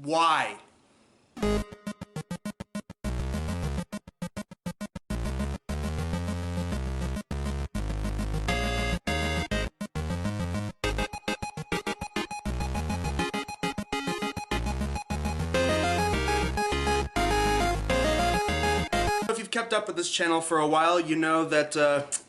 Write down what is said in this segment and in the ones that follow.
Why? If you've kept up with this channel for a while, you know that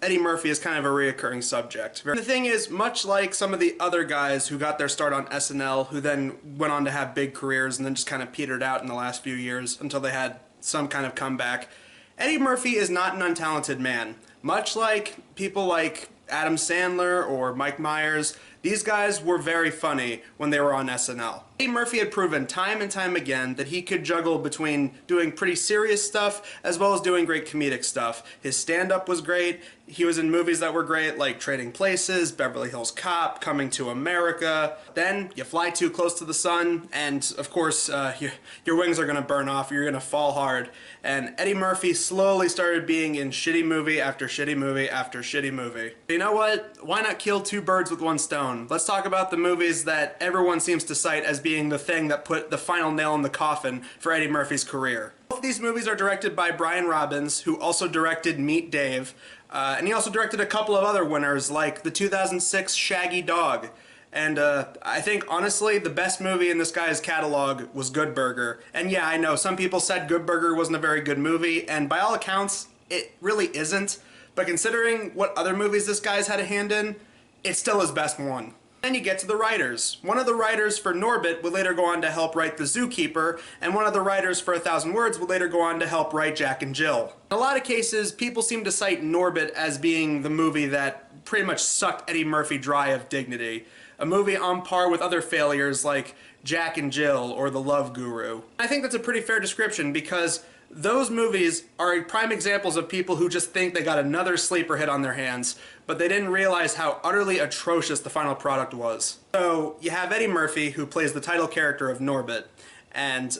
Eddie Murphy is kind of a reoccurring subject. And the thing is, much like some of the other guys who got their start on SNL, who then went on to have big careers and then just kind of petered out in the last few years until they had some kind of comeback, Eddie Murphy is not an untalented man. Much like people like Adam Sandler or Mike Myers, these guys were very funny when they were on SNL. Eddie Murphy had proven time and time again that he could juggle between doing pretty serious stuff as well as doing great comedic stuff. His stand-up was great. He was in movies that were great like Trading Places, Beverly Hills Cop, Coming to America. Then you fly too close to the sun and of course your wings are gonna burn off, you're gonna fall hard. And Eddie Murphy slowly started being in shitty movie after shitty movie after shitty movie. You know what? Why not kill two birds with one stone? Let's talk about the movies that everyone seems to cite as being the thing that put the final nail in the coffin for Eddie Murphy's career. Both of these movies are directed by Brian Robbins, who also directed Meet Dave, and he also directed a couple of other winners like the 2006 Shaggy Dog. And I think, honestly, the best movie in this guy's catalog was Good Burger. And yeah, I know, some people said Good Burger wasn't a very good movie, and by all accounts, it really isn't. But considering what other movies this guy's had a hand in, it's still his best one. Then you get to the writers. One of the writers for Norbit would later go on to help write The Zookeeper, and one of the writers for 1,000 Words would later go on to help write Jack and Jill. In a lot of cases, people seem to cite Norbit as being the movie that pretty much sucked Eddie Murphy dry of dignity. A movie on par with other failures like Jack and Jill or The Love Guru. I think that's a pretty fair description because those movies are prime examples of people who just think they got another sleeper hit on their hands, but they didn't realize how utterly atrocious the final product was. So you have Eddie Murphy, who plays the title character of Norbit, and,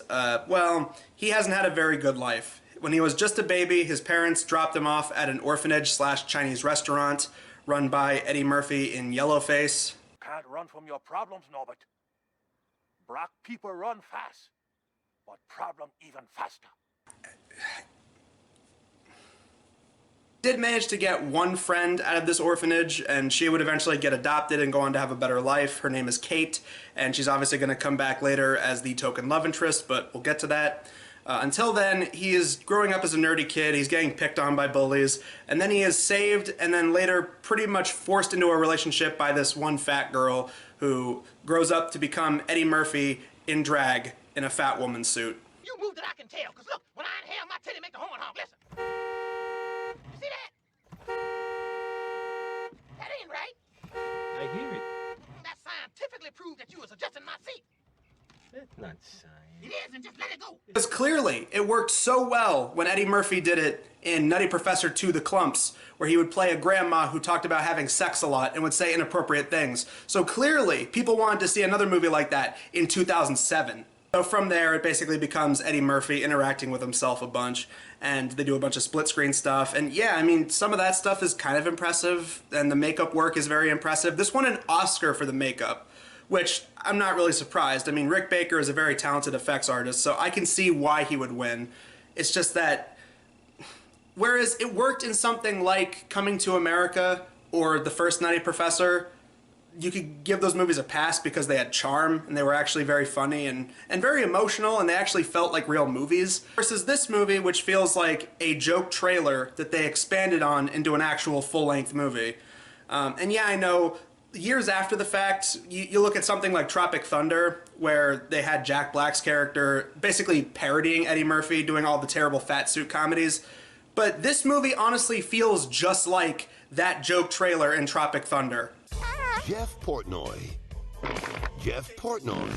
well, he hasn't had a very good life. When he was just a baby, his parents dropped him off at an orphanage/Chinese restaurant run by Eddie Murphy in Yellowface. Can't run from your problems, Norbit. Black people run fast, but problem even faster. Did manage to get one friend out of this orphanage, and she would eventually get adopted and go on to have a better life. Her name is Kate, and she's obviously going to come back later as the token love interest, but we'll get to that. Until then, he is growing up as a nerdy kid, he's getting picked on by bullies, and then he is saved and then later pretty much forced into a relationship by this one fat girl who grows up to become Eddie Murphy in drag in a fat woman suit. You move that I can tell, because look, when I inhale, my titty make the horn honk. Listen. You see that? That ain't right. I hear it. That's scientifically proved that you was adjusting my seat. That's not science. It is, and just let it go. Because clearly, it worked so well when Eddie Murphy did it in Nutty Professor 2: The Clumps, where he would play a grandma who talked about having sex a lot and would say inappropriate things. So clearly, people wanted to see another movie like that in 2007. So from there, it basically becomes Eddie Murphy interacting with himself a bunch, and they do a bunch of split screen stuff. And yeah, I mean, some of that stuff is kind of impressive, and the makeup work is very impressive. This won an Oscar for the makeup, which I'm not really surprised. I mean, Rick Baker is a very talented effects artist, so I can see why he would win. It's just that, whereas it worked in something like Coming to America or The First Nutty Professor, you could give those movies a pass because they had charm and they were actually very funny and very emotional, and they actually felt like real movies. Versus this movie, which feels like a joke trailer that they expanded on into an actual full-length movie. And yeah, I know, years after the fact, you look at something like Tropic Thunder, where they had Jack Black's character basically parodying Eddie Murphy, doing all the terrible fat suit comedies. But this movie honestly feels just like that joke trailer in Tropic Thunder. Jeff Portnoy, Jeff Portnoy,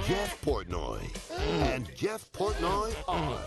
Jeff Portnoy, and Jeff Portnoy are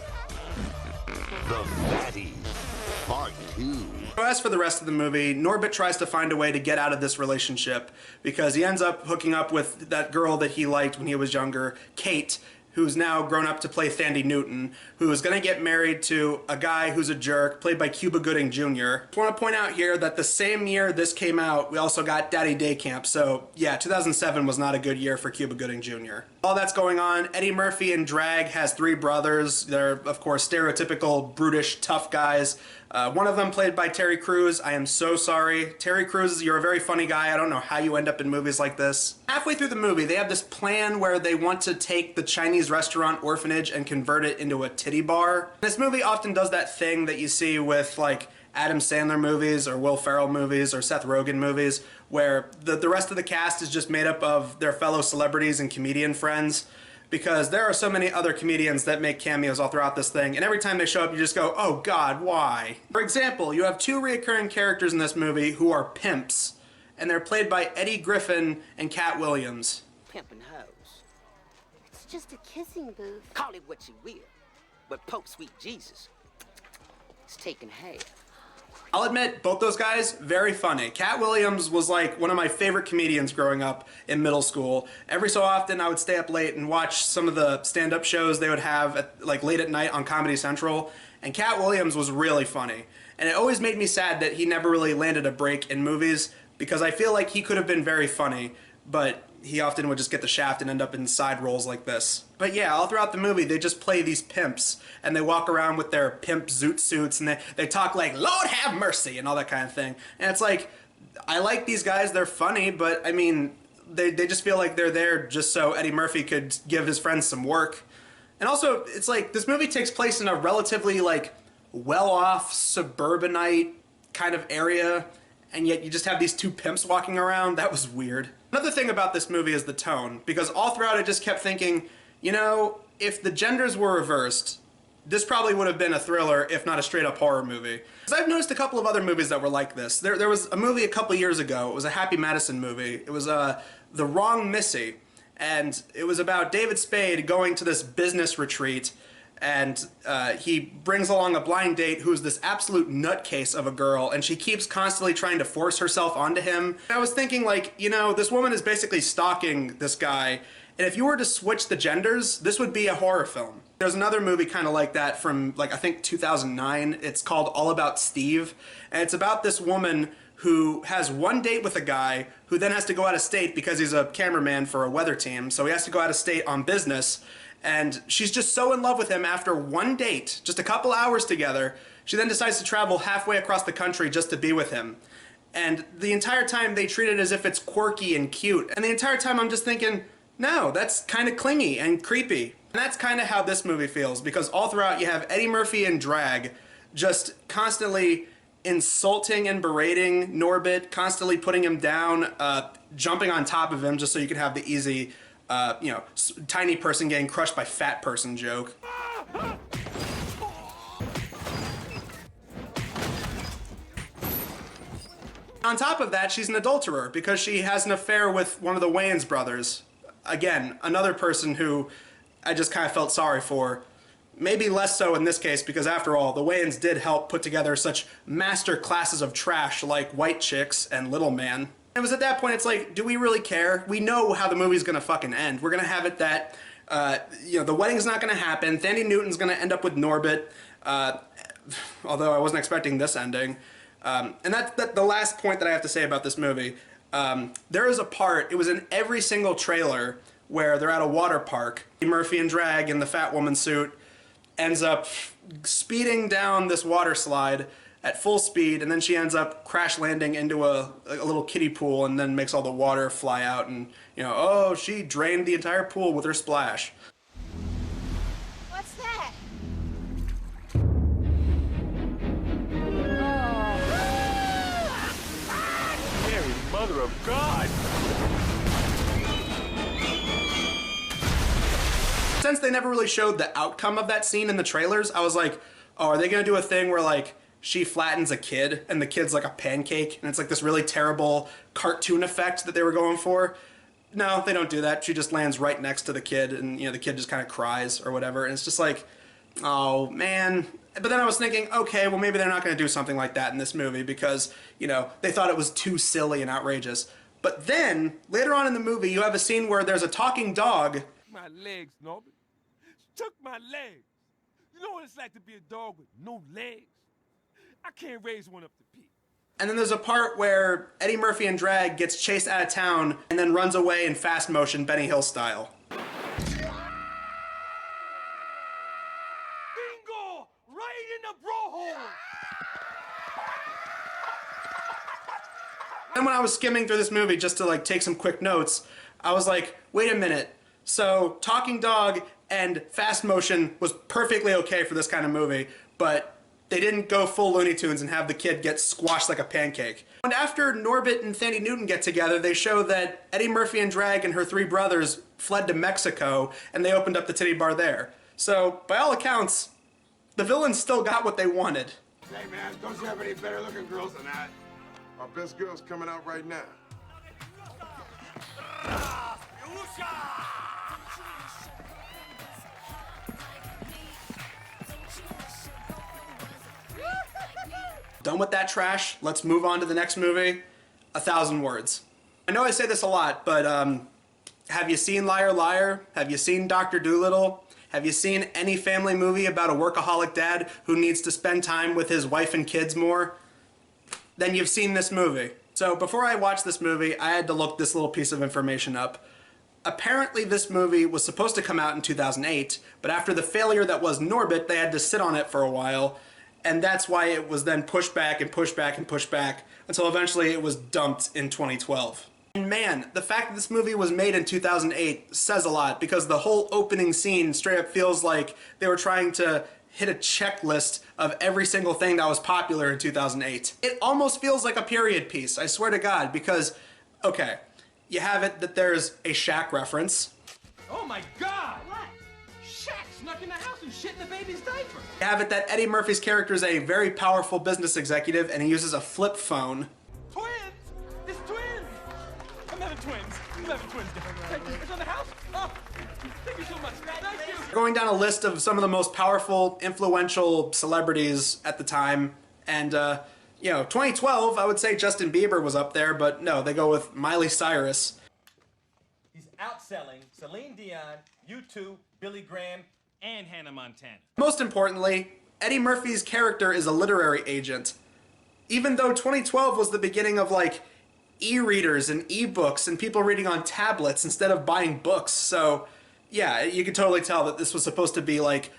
The Fatties, Part 2. As for the rest of the movie, Norbit tries to find a way to get out of this relationship because he ends up hooking up with that girl that he liked when he was younger, Kate, who's now grown up to play Thandie Newton, who is going to get married to a guy who's a jerk, played by Cuba Gooding Jr. I want to point out here that the same year this came out, we also got Daddy Day Camp, so yeah, 2007 was not a good year for Cuba Gooding Jr. While that's going on, Eddie Murphy in drag has 3 brothers. They're, of course, stereotypical, brutish, tough guys. One of them played by Terry Crews. I am so sorry. Terry Crews, you're a very funny guy. I don't know how you end up in movies like this. Halfway through the movie, they have this plan where they want to take the Chinese restaurant orphanage and convert it into a titty bar. This movie often does that thing that you see with, like, Adam Sandler movies or Will Ferrell movies or Seth Rogen movies, where the rest of the cast is just made up of their fellow celebrities and comedian friends, because there are so many other comedians that make cameos all throughout this thing, and every time they show up you just go, oh god, why? For example, you have 2 recurring characters in this movie who are pimps, and they're played by Eddie Griffin and Cat Williams. Pimpin' hoes. It's just a kissing booth. Call it what you will, but Pope Sweet Jesus is taking half. I'll admit, both those guys, very funny. Cat Williams was like one of my favorite comedians growing up in middle school. Every so often I would stay up late and watch some of the stand-up shows they would have at, like, late at night on Comedy Central, and Cat Williams was really funny. And it always made me sad that he never really landed a break in movies, because I feel like he could have been very funny, but he often would just get the shaft and end up in side roles like this. But yeah, all throughout the movie, they just play these pimps, and they walk around with their pimp zoot suits, and they talk like, Lord have mercy, and all that kind of thing. And it's like, I like these guys, they're funny, but I mean, they just feel like they're there just so Eddie Murphy could give his friends some work. And also, it's like, this movie takes place in a relatively, like, well-off, suburbanite kind of area, and yet you just have these 2 pimps walking around. That was weird. Another thing about this movie is the tone, because all throughout I just kept thinking, you know, if the genders were reversed, this probably would have been a thriller, if not a straight-up horror movie. Because I've noticed a couple of other movies that were like this. There was a movie a couple years ago. It was a Happy Madison movie. It was The Wrong Missy, and it was about David Spade going to this business retreat, and he brings along a blind date who's this absolute nutcase of a girl, and she keeps constantly trying to force herself onto him. And I was thinking, like, you know, this woman is basically stalking this guy, and if you were to switch the genders, this would be a horror film. There's another movie kind of like that from, like, I think 2009. It's called All About Steve, and it's about this woman who has one date with a guy who then has to go out of state because he's a cameraman for a weather team, so he has to go out of state on business. And she's just so in love with him after one date, just a couple hours together, she then decides to travel halfway across the country just to be with him. And the entire time they treat it as if it's quirky and cute. And the entire time I'm just thinking, no, that's kind of clingy and creepy. And that's kind of how this movie feels, because all throughout you have Eddie Murphy in drag just constantly insulting and berating Norbit, constantly putting him down, jumping on top of him just so you could have the easy you know, tiny person getting crushed by fat person joke. On top of that, she's an adulterer because she has an affair with one of the Wayans brothers. Again, another person who I just kind of felt sorry for. Maybe less so in this case because, after all, the Wayans did help put together such master classes of trash like White Chicks and Little Man. It was at that point, it's like, do we really care? We know how the movie's gonna fucking end. We're gonna have it that, you know, the wedding's not gonna happen. Thandie Newton's gonna end up with Norbit, although I wasn't expecting this ending. And that's the last point that I have to say about this movie. There is a part, it was in every single trailer, where they're at a water park. Murphy in drag in the fat woman suit ends up speeding down this water slide at full speed, and then she ends up crash landing into a little kiddie pool and then makes all the water fly out, and, you know, oh, she drained the entire pool with her splash. What's that? Mary, Mother of God! Since they never really showed the outcome of that scene in the trailers, I was like, oh, are they gonna do a thing where, like, she flattens a kid and the kid's like a pancake and it's like this really terrible cartoon effect that they were going for? No, they don't do that. She just lands right next to the kid, and, you know, the kid just kind of cries or whatever, and it's just like, oh man. But then I was thinking, okay, well, maybe they're not going to do something like that in this movie because, you know, they thought it was too silly and outrageous. But then later on in the movie you have a scene where there's a talking dog. My legs, Norbit. took my legs. You know what it's like to be a dog with no legs? I can't raise one up to pee. And then there's a part where Eddie Murphy in drag gets chased out of town and then runs away in fast motion, Benny Hill style. Bingo! Right in the bro hole! And when I was skimming through this movie just to like take some quick notes, I was like, wait a minute. So talking dog and fast motion was perfectly okay for this kind of movie, but they didn't go full Looney Tunes and have the kid get squashed like a pancake. And after Norbit and Thandie Newton get together, they show that Eddie Murphy in drag and her three brothers fled to Mexico, and they opened up the titty bar there. So, by all accounts, the villains still got what they wanted. Hey man, don't you have any better looking girls than that? Our best girl's coming out right now. Done with that trash, let's move on to the next movie, 1,000 Words. I know I say this a lot, but have you seen Liar Liar? Have you seen Dr. Dolittle? Have you seen any family movie about a workaholic dad who needs to spend time with his wife and kids more? Then you've seen this movie. So before I watched this movie, I had to look this little piece of information up. Apparently this movie was supposed to come out in 2008, but after the failure that was Norbit, they had to sit on it for a while, and that's why it was then pushed back and pushed back and pushed back until eventually it was dumped in 2012. And man, the fact that this movie was made in 2008 says a lot, because the whole opening scene straight up feels like they were trying to hit a checklist of every single thing that was popular in 2008. It almost feels like a period piece, I swear to God, because, okay, you have it that there's a Shaq reference. Oh my God! What? Shaq snuck in the house and shit in the baby's diaper. You have it that Eddie Murphy's character is a very powerful business executive and he uses a flip phone. Twins! It's twins! I'm having twins. I'm having twins. Thank you. It's on the house? Oh, thank you so much. Thank you. Going down a list of some of the most powerful, influential celebrities at the time, and you know, 2012, I would say Justin Bieber was up there, but no, they go with Miley Cyrus. He's outselling Celine Dion, U2, Billy Graham, and Hannah Montana. Most importantly, Eddie Murphy's character is a literary agent. Even though 2012 was the beginning of like e-readers and e-books and people reading on tablets instead of buying books, so yeah, you can totally tell that this was supposed to be like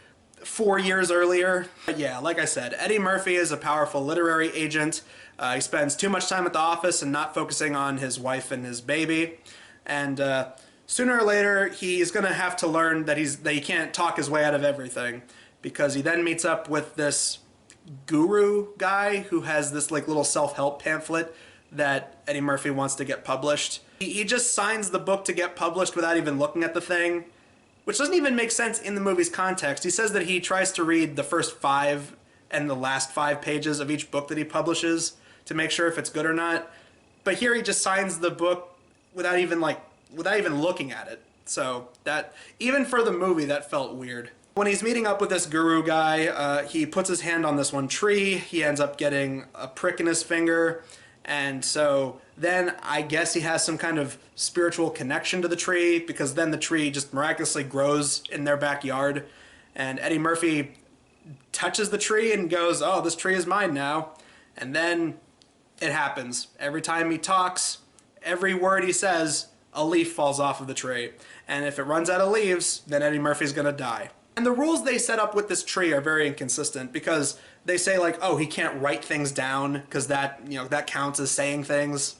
4 years earlier. But yeah, like I said, Eddie Murphy is a powerful literary agent. He spends too much time at the office and not focusing on his wife and his baby. And sooner or later, he's gonna have to learn that he can't talk his way out of everything, because he then meets up with this guru guy who has this like little self-help pamphlet that Eddie Murphy wants to get published. He just signs the book to get published without even looking at the thing, which doesn't even make sense in the movie's context. He says that he tries to read the first 5 and the last 5 pages of each book that he publishes to make sure if it's good or not. But here he just signs the book without even looking at it. So that, even for the movie, that felt weird. When he's meeting up with this guru guy, he puts his hand on this one tree. He ends up getting a prick in his finger. And so then I guess he has some kind of spiritual connection to the tree, because then the tree just miraculously grows in their backyard. And Eddie Murphy touches the tree and goes, oh, this tree is mine now. And then it happens. Every time he talks, every word he says, a leaf falls off of the tree. And if it runs out of leaves, then Eddie Murphy's gonna die. And the rules they set up with this tree are very inconsistent, because they say like, oh, he can't write things down because that, you know, that counts as saying things.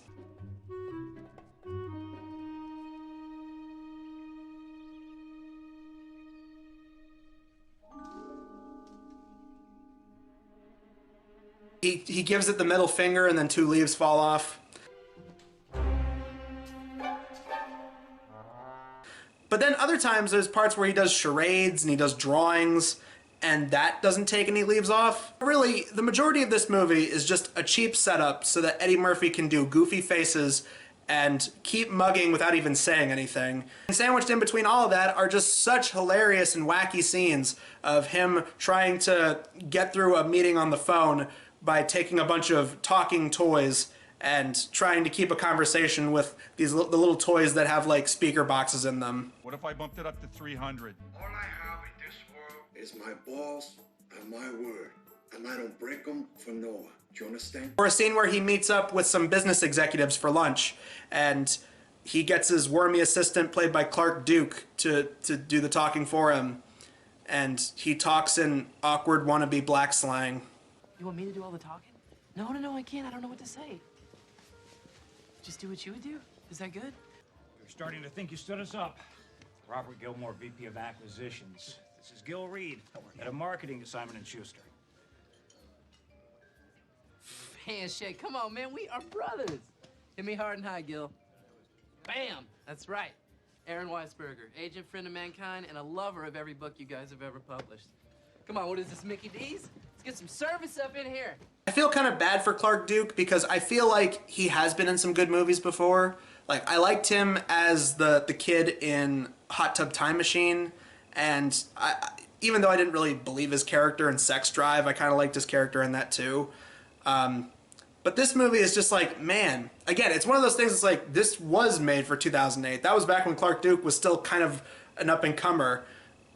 He gives it the middle finger and then 2 leaves fall off. But then other times there's parts where he does charades and he does drawings, and that doesn't take any leaves off. Really, the majority of this movie is just a cheap setup so that Eddie Murphy can do goofy faces and keep mugging without even saying anything. And sandwiched in between all of that are just such hilarious and wacky scenes of him trying to get through a meeting on the phone by taking a bunch of talking toys and trying to keep a conversation with the little toys that have like speaker boxes in them. What if I bumped it up to 300? All I have is this It's my balls and my word, and I don't break them for no one. Do you understand? Or a scene where he meets up with some business executives for lunch, and he gets his wormy assistant, played by Clark Duke, to do the talking for him, and he talks in awkward wannabe black slang. You want me to do all the talking? No, I can't. I don't know what to say. Just do what you would do. Is that good? You're starting to think you stood us up. Robert Gilmore, VP of Acquisitions. This is Gil Reed, at a marketing assignment in Schuster. Handshake. Come on, man. We are brothers. Hit me hard and high, Gil. Bam. That's right. Aaron Weisberger, agent, friend of mankind, and a lover of every book you guys have ever published. Come on, what is this, Mickey D's? Let's get some service up in here. I feel kind of bad for Clark Duke because I feel like he has been in some good movies before. Like, I liked him as the kid in Hot Tub Time Machine, and even though I didn't really believe his character in Sex Drive, I kind of liked his character in that too. But this movie is just like, man, again, it's one of those things that's like, this was made for 2008. That was back when Clark Duke was still kind of an up-and-comer.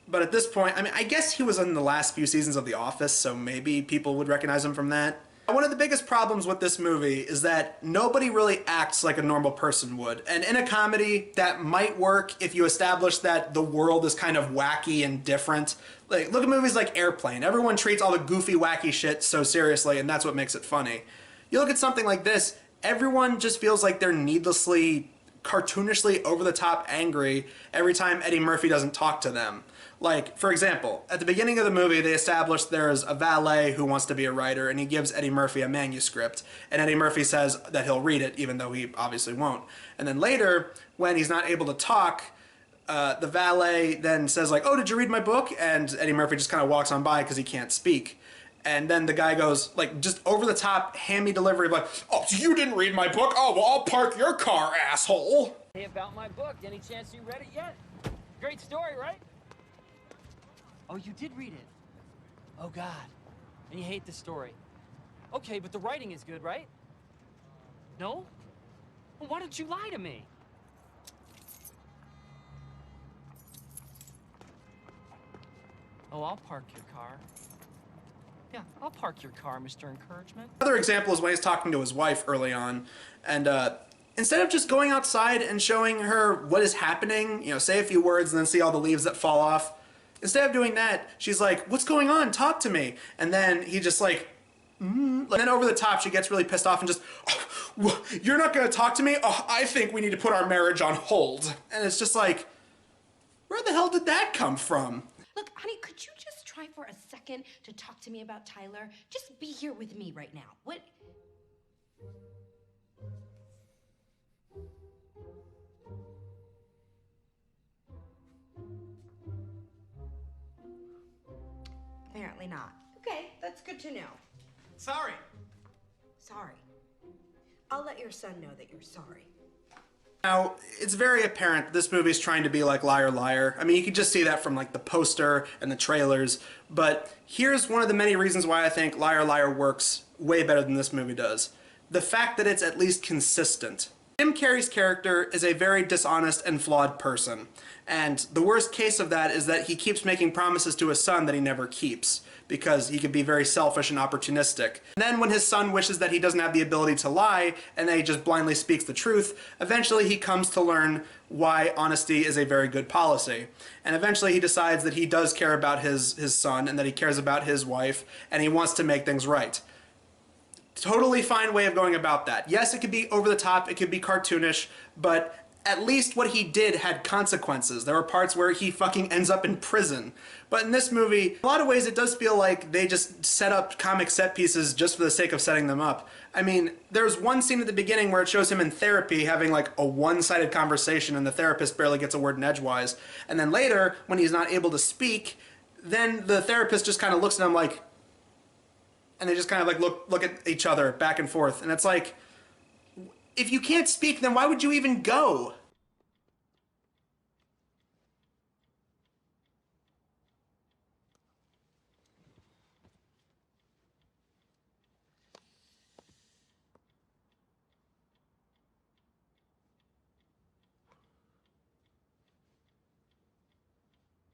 But at this point, I mean, I guess he was in the last few seasons of The Office, so maybe people would recognize him from that. One of the biggest problems with this movie is that nobody really acts like a normal person would. And in a comedy, that might work if you establish that the world is kind of wacky and different. Like, look at movies like Airplane. Everyone treats all the goofy, wacky shit so seriously, and that's what makes it funny. You look at something like this, everyone just feels like they're needlessly, cartoonishly over-the-top angry every time Eddie Murphy doesn't talk to them. Like, for example, at the beginning of the movie, they established there's a valet who wants to be a writer, and he gives Eddie Murphy a manuscript, and Eddie Murphy says that he'll read it, even though he obviously won't. And then later, when he's not able to talk, the valet then says, like, oh, did you read my book? And Eddie Murphy just kind of walks on by because he can't speak. And then the guy goes, like, just over the top, hammy delivery, like, oh, you didn't read my book? Oh, well, I'll park your car, asshole. Hey, about my book. Any chance you read it yet? Great story, right? Oh, you did read it? Oh, God. And you hate the story. Okay, but the writing is good, right? No? Well, why don't you lie to me? Oh, I'll park your car. Yeah, I'll park your car, Mr. Encouragement. Another example is when he's talking to his wife early on, and instead of just going outside and showing her what is happening, you know, say a few words and then see all the leaves that fall off, instead of doing that, she's like, what's going on? Talk to me. And then he just like, And then over the top, she gets really pissed off and just, oh, you're not going to talk to me? Oh, I think we need to put our marriage on hold. And it's just like, where the hell did that come from? Look, honey, could you just try for a second to talk to me about Tyler? Just be here with me right now. What? Apparently not. Okay, that's good to know. Sorry. Sorry. I'll let your son know that you're sorry. Now, it's very apparent this movie's trying to be like Liar Liar. I mean, you can just see that from like the poster and the trailers, but here's one of the many reasons why I think Liar Liar works way better than this movie does. The fact that it's at least consistent. Jim Carrey's character is a very dishonest and flawed person, and the worst case of that is that he keeps making promises to his son that he never keeps, because he can be very selfish and opportunistic. And then when his son wishes that he doesn't have the ability to lie, and then he just blindly speaks the truth, eventually he comes to learn why honesty is a very good policy. And eventually he decides that he does care about his son, and that he cares about his wife, and he wants to make things right. Totally fine way of going about that. Yes, it could be over the top, it could be cartoonish, but at least what he did had consequences. There were parts where he fucking ends up in prison. But in this movie, a lot of ways it does feel like they just set up comic set pieces just for the sake of setting them up. I mean, there's one scene at the beginning where it shows him in therapy having like a one-sided conversation and the therapist barely gets a word in edgewise. And then later, when he's not able to speak, then the therapist just kind of looks at him like, and they just kind of like look at each other back and forth. And it's like, if you can't speak, then why would you even go?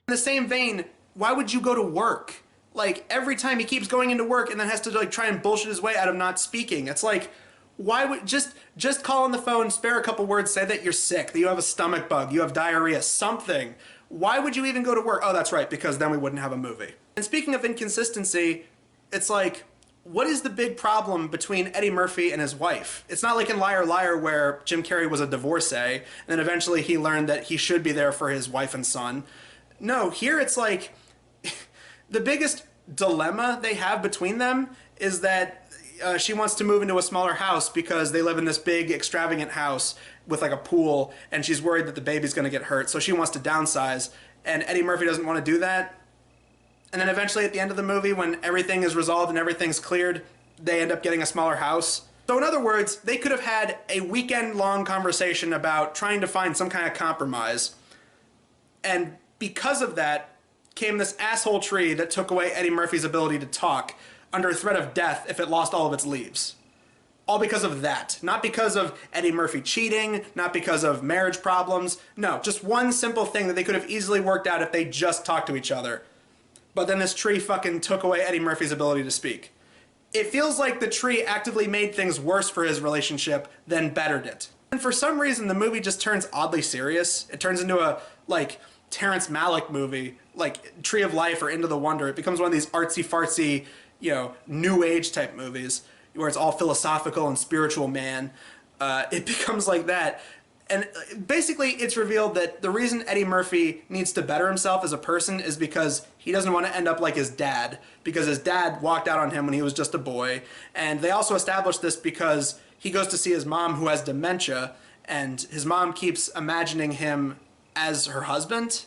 In the same vein, why would you go to work? Like, every time he keeps going into work and then has to like try and bullshit his way out of not speaking. It's like, why would, just call on the phone, spare a couple words, say that you're sick, that you have a stomach bug, you have diarrhea, something. Why would you even go to work? Oh, that's right, because then we wouldn't have a movie. And speaking of inconsistency, it's like, what is the big problem between Eddie Murphy and his wife? It's not like in Liar Liar where Jim Carrey was a divorcee, and then eventually he learned that he should be there for his wife and son. No, here it's like, the biggest dilemma they have between them is that she wants to move into a smaller house because they live in this big, extravagant house with like a pool, and she's worried that the baby's gonna get hurt, so she wants to downsize, and Eddie Murphy doesn't want to do that. And then eventually at the end of the movie, when everything is resolved and everything's cleared, they end up getting a smaller house. So in other words, they could have had a weekend-long conversation about trying to find some kind of compromise. And because of that came this asshole tree that took away Eddie Murphy's ability to talk under threat of death if it lost all of its leaves. All because of that. Not because of Eddie Murphy cheating, not because of marriage problems. No, just one simple thing that they could have easily worked out if they just talked to each other. But then this tree fucking took away Eddie Murphy's ability to speak. It feels like the tree actively made things worse for his relationship than bettered it. And for some reason, the movie just turns oddly serious. It turns into a, like, Terrence Malick movie, like Tree of Life or Into the Wonder. It becomes one of these artsy-fartsy, you know, new age type movies where it's all philosophical and spiritual, man. It becomes like that. And basically, it's revealed that the reason Eddie Murphy needs to better himself as a person is because he doesn't want to end up like his dad, because his dad walked out on him when he was just a boy. And they also established this because he goes to see his mom who has dementia, and his mom keeps imagining him as her husband.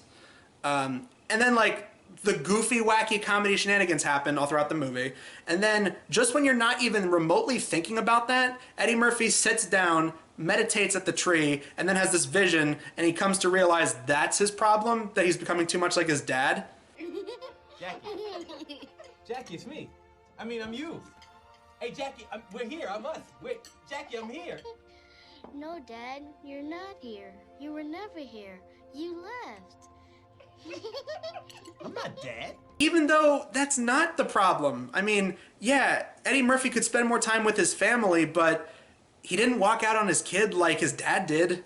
And then, like, the goofy, wacky comedy shenanigans happen all throughout the movie. And then, just when you're not even remotely thinking about that, Eddie Murphy sits down, meditates at the tree, and then has this vision, and he comes to realize that's his problem, that he's becoming too much like his dad. Jackie. Jackie, it's me. I mean, I'm you. Hey, Jackie, we're here. I'm us. Jackie, I'm here. No, Dad, you're not here. You were never here. You left. I'm not dead. Even though that's not the problem. I mean, yeah, Eddie Murphy could spend more time with his family, but he didn't walk out on his kid like his dad did.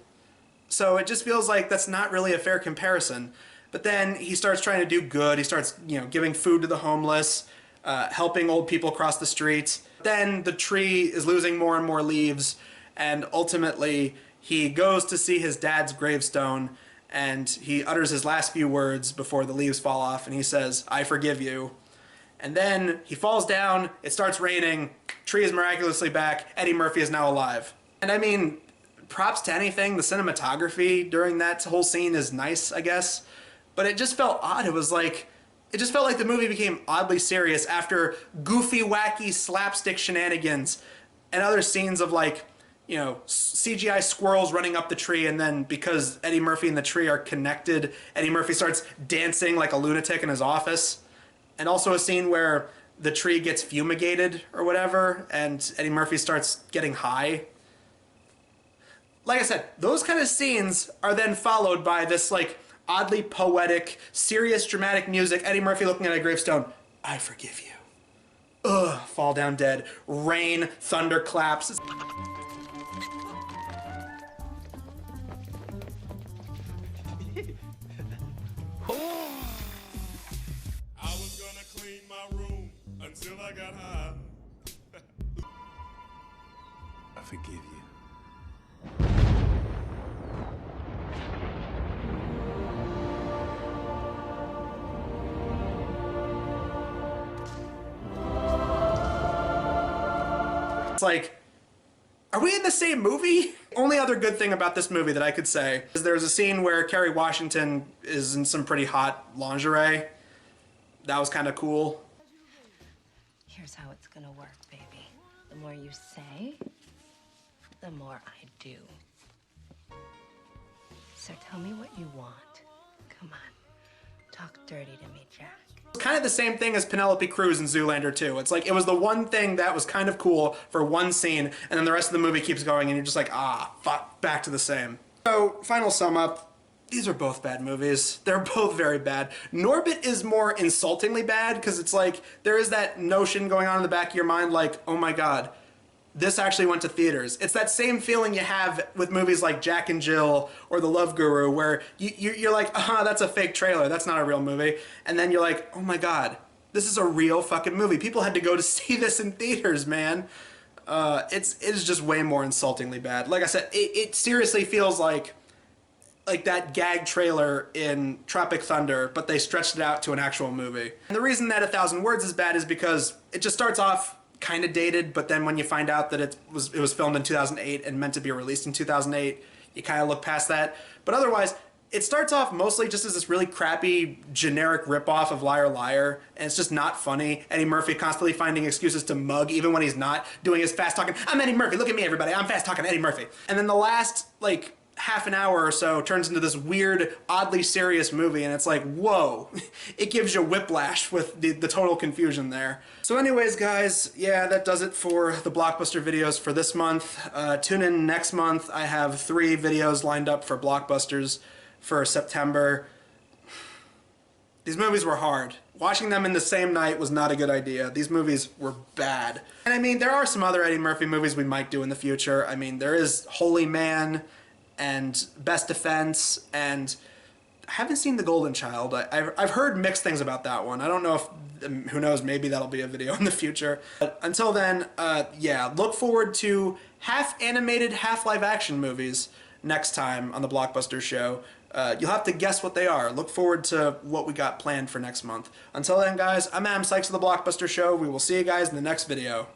So it just feels like that's not really a fair comparison. But then he starts trying to do good. He starts, you know, giving food to the homeless, helping old people cross the streets. Then the tree is losing more and more leaves, and ultimately he goes to see his dad's gravestone, and he utters his last few words before the leaves fall off, and he says, "I forgive you." And then he falls down, it starts raining, tree is miraculously back, Eddie Murphy is now alive. And I mean, props to anything, the cinematography during that whole scene is nice, I guess. But it just felt odd. It just felt like the movie became oddly serious after goofy, wacky, slapstick shenanigans and other scenes of, like, you know, CGI squirrels running up the tree, and then because Eddie Murphy and the tree are connected, Eddie Murphy starts dancing like a lunatic in his office. And also a scene where the tree gets fumigated or whatever, and Eddie Murphy starts getting high. Like I said, those kind of scenes are then followed by this, like, oddly poetic, serious, dramatic music. Eddie Murphy looking at a gravestone. "I forgive you." Ugh, fall down dead. Rain, thunderclaps. I was gonna clean my room until I got high. I forgive you. It's like, are we in the same movie? Only other good thing about this movie that I could say is there's a scene where Kerry Washington is in some pretty hot lingerie. That was kind of cool. Here's how it's gonna work, baby. The more you say, the more I do. So tell me what you want. Come on, talk dirty to me, Jack. It's kind of the same thing as Penelope Cruz in Zoolander 2. It's like, it was the one thing that was kind of cool for one scene, and then the rest of the movie keeps going, and you're just like, ah, fuck, back to the same. So, final sum up. these are both bad movies. They're both very bad. Norbit is more insultingly bad because it's like there is that notion going on in the back of your mind like, oh my god, this actually went to theaters. It's that same feeling you have with movies like Jack and Jill or The Love Guru where you're like, that's a fake trailer. That's not a real movie. And then you're like, oh my god, this is a real fucking movie. People had to go to see this in theaters, man. It is just way more insultingly bad. Like I said, it seriously feels like that gag trailer in Tropic Thunder, but they stretched it out to an actual movie. And the reason that 1,000 Words is bad is because it just starts off kind of dated, but then when you find out that it was filmed in 2008 and meant to be released in 2008, you kind of look past that. But otherwise, it starts off mostly just as this really crappy, generic ripoff of Liar Liar, and it's just not funny. Eddie Murphy constantly finding excuses to mug, even when he's not doing his fast talking. I'm Eddie Murphy, look at me everybody, I'm fast talking Eddie Murphy. And then the last, like, half an hour or so turns into this weird, oddly serious movie, and it's like, whoa. It gives you whiplash with the total confusion there. So anyways, guys, yeah, that does it for the Blockbuster videos for this month. Tune in next month. I have 3 videos lined up for Blockbusters for September. These movies were hard. Watching them in the same night was not a good idea. These movies were bad. And I mean, there are some other Eddie Murphy movies we might do in the future. I mean, there is Holy Man, and Best Defense, and I haven't seen The Golden Child. I've heard mixed things about that one. I don't know if, who knows, maybe that'll be a video in the future. But until then, yeah, look forward to half animated, half live action movies next time on the Blockbuster show. You'll have to guess what they are. Look forward to what we got planned for next month. Until then, guys, I'm Adam Sykes of the Blockbuster Show. We will see you guys in the next video.